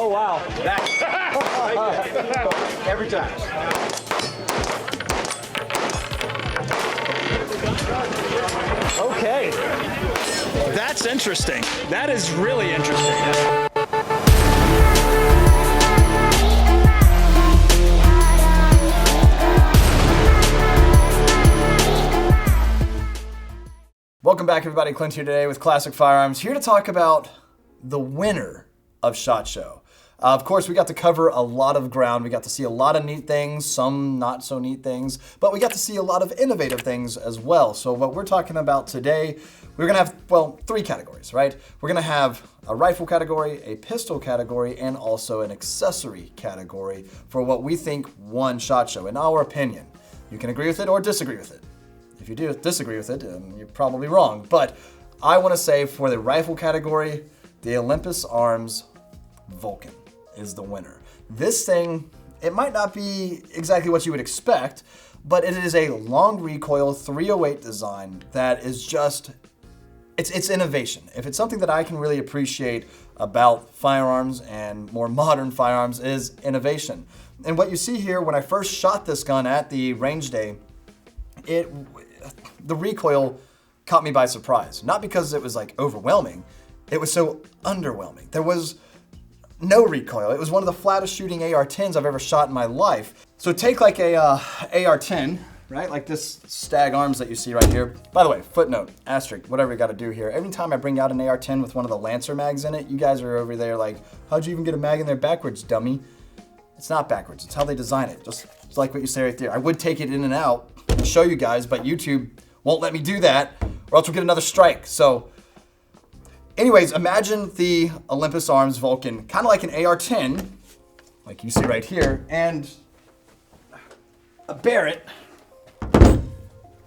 Oh, wow. Every time. Okay. That's interesting. That is really interesting. Welcome back, everybody. Clint here today with Classic Firearms, here to talk about the winner of SHOT Show. Of course, we got to cover a lot of ground. We got to see a lot of neat things, some not so neat things, but we got to see a lot of innovative things as well. So what we're talking about today, we're going to have, well, 3 categories, right? We're going to have a rifle category, a pistol category, and also an accessory category for what we think won SHOT Show, in our opinion. You can agree with it or disagree with it. If you do disagree with it, you're probably wrong. But I want to say for the rifle category, the Olympus Arms Vulcan is the winner. This thing, it might not be exactly what you would expect, but it is a long recoil 308 design that is just, it's innovation. If it's something that I can really appreciate about firearms and more modern firearms is innovation. And what you see here, when I first shot this gun at the range day, the recoil caught me by surprise. Not because it was like overwhelming, it was so underwhelming. There was no recoil. It was one of the flattest shooting AR-10s I've ever shot in my life. So take like a AR-10, right? Like this Stag Arms that you see right here. By the way, footnote, asterisk, whatever you gotta do here. Every time I bring out an AR-10 with one of the Lancer mags in it, you guys are over there like, how'd you even get a mag in there backwards, dummy? It's not backwards, it's how they design it. Just like what you say right there. I would take it in and out and show you guys, but YouTube won't let me do that, or else we'll get another strike. So anyways, imagine the Olympus Arms Vulcan, kind of like an AR-10, like you see right here, and a Barrett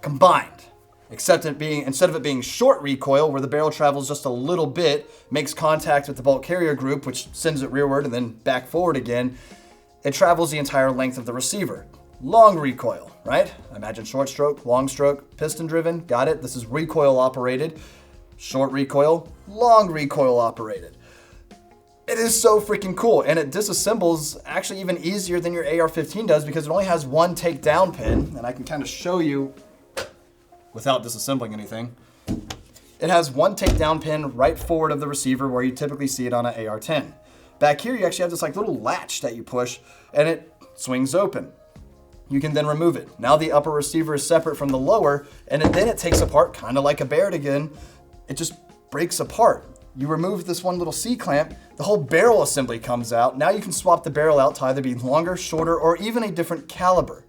combined. Except instead of it being short recoil, where the barrel travels just a little bit, makes contact with the bolt carrier group, which sends it rearward and then back forward again, it travels the entire length of the receiver. Long recoil, right? Imagine short stroke, long stroke, piston driven, got it? This is recoil operated. Short recoil, long recoil operated. It is so freaking cool, and it disassembles actually even easier than your AR-15 does because it only has one takedown pin, and I can kind of show you without disassembling anything. It has one takedown pin right forward of the receiver where you typically see it on an AR-10. Back here, you actually have this like little latch that you push, and it swings open. You can then remove it. Now the upper receiver is separate from the lower, and then it takes apart, kind of like a Barrett again. It just breaks apart. You remove this one little C-clamp, the whole barrel assembly comes out. Now you can swap the barrel out to either be longer, shorter, or even a different caliber.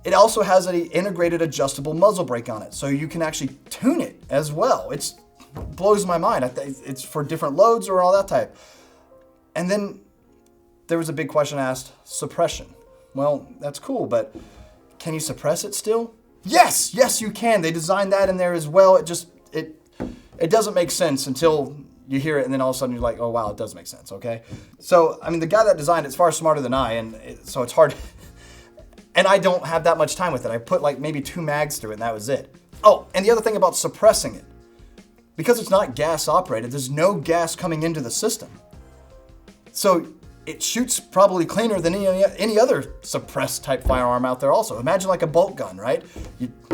It also has an integrated adjustable muzzle brake on it, so you can actually tune it as well. It blows my mind. It's for different loads or all that type. And then there was a big question asked, suppression. Well, that's cool, but can you suppress it still? Yes, you can. They designed that in there as well. It doesn't make sense until you hear it, and then all of a sudden you're like, oh wow, it does make sense, okay? So, I mean, the guy that designed it's far smarter than I, and so it's hard. And I don't have that much time with it. I put like maybe 2 mags through it, and that was it. Oh, and the other thing about suppressing it, because it's not gas operated, there's no gas coming into the system. So it shoots probably cleaner than any other suppressed type firearm out there also. Imagine like a bolt gun, right?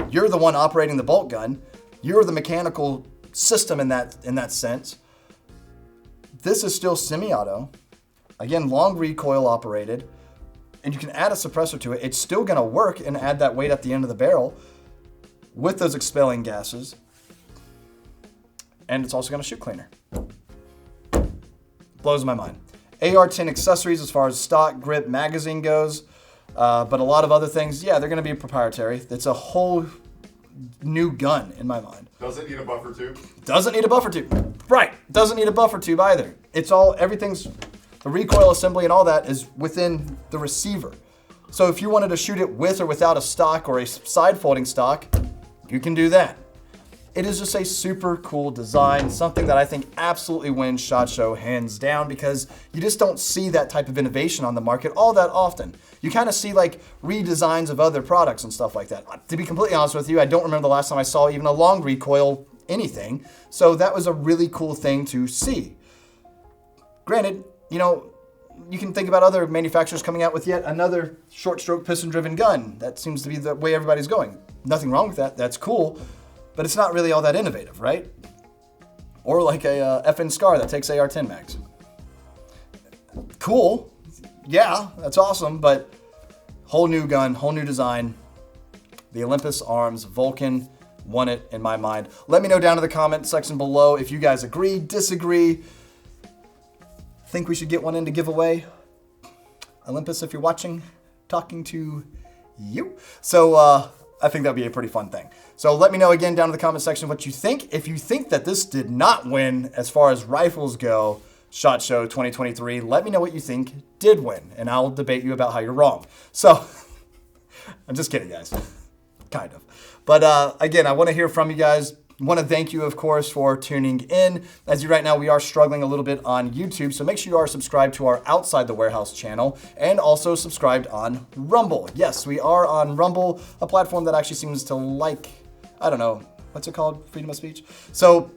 You're the one operating the bolt gun. You're the mechanical system in that sense. This is still semi-auto. Again, long recoil operated. And you can add a suppressor to it. It's still gonna work and add that weight at the end of the barrel with those expelling gases. And it's also gonna shoot cleaner. Blows my mind. AR-10 accessories as far as stock, grip, magazine goes, but a lot of other things, yeah, they're gonna be proprietary. It's a whole new gun in my mind. Does it need a buffer tube? Doesn't need a buffer tube. Right, doesn't need a buffer tube either. Everything's, the recoil assembly and all that is within the receiver. So if you wanted to shoot it with or without a stock or a side folding stock, you can do that. It is just a super cool design, something that I think absolutely wins SHOT Show hands down because you just don't see that type of innovation on the market all that often. You kind of see like redesigns of other products and stuff like that. To be completely honest with you, I don't remember the last time I saw even a long recoil anything. So that was a really cool thing to see. Granted, you know, you can think about other manufacturers coming out with yet another short stroke piston driven gun. That seems to be the way everybody's going. Nothing wrong with that. That's cool, but it's not really all that innovative, right? Or like a FN Scar that takes AR-10 mags. Cool. Yeah, that's awesome, but whole new gun, whole new design. The Olympus Arms Vulcan won it in my mind. Let me know down in the comment section below if you guys agree, disagree. Think we should get one in to give away? Olympus, if you're watching, talking to you. So I think that'd be a pretty fun thing. So let me know again down in the comment section what you think. If you think that this did not win as far as rifles go, SHOT Show 2023, let me know what you think did win, and I'll debate you about how you're wrong. So I'm just kidding, guys. Kind of. But again, I want to hear from you guys. Want to thank you, of course, for tuning in. As you right now, we are struggling a little bit on YouTube, so make sure you are subscribed to our Outside the Warehouse channel and also subscribed on Rumble. Yes, we are on Rumble, a platform that actually seems to like, I don't know, what's it called? Freedom of speech? So